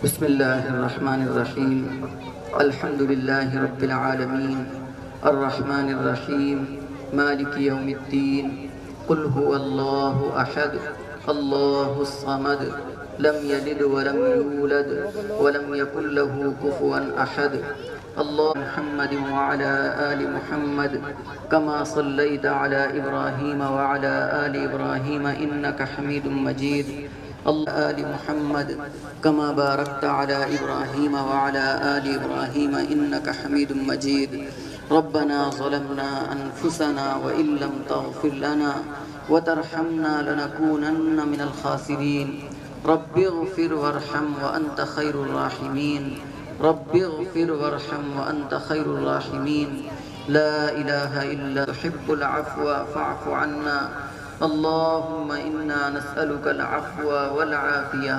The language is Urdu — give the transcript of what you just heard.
بسم الله الرحمن الرحيم. الحمد لله رب العالمين الرحمن الرحيم مالك يوم الدين. قل هو الله أحد الله الصمد لم يلد ولم يولد ولم يكن له كفوا أحد. الله محمد وعلى آل محمد كما صليت على إبراهيم وعلى آل إبراهيم إنك حميد مجيد. آل محمد كما باركت على إبراهيم وعلى آل إبراهيم إنك حميد مجيد. ربنا ظلمنا أنفسنا وإن لم تغفر لنا وترحمنا لنكونن من الخاسرين. رب اغفر وارحم وأنت خير الراحمين. رب اغفر وارحم وأنت خير الراحمين. لا إله إلا تحب العفو فاعف عنا. اللهم إنا نسألك العفو والعافية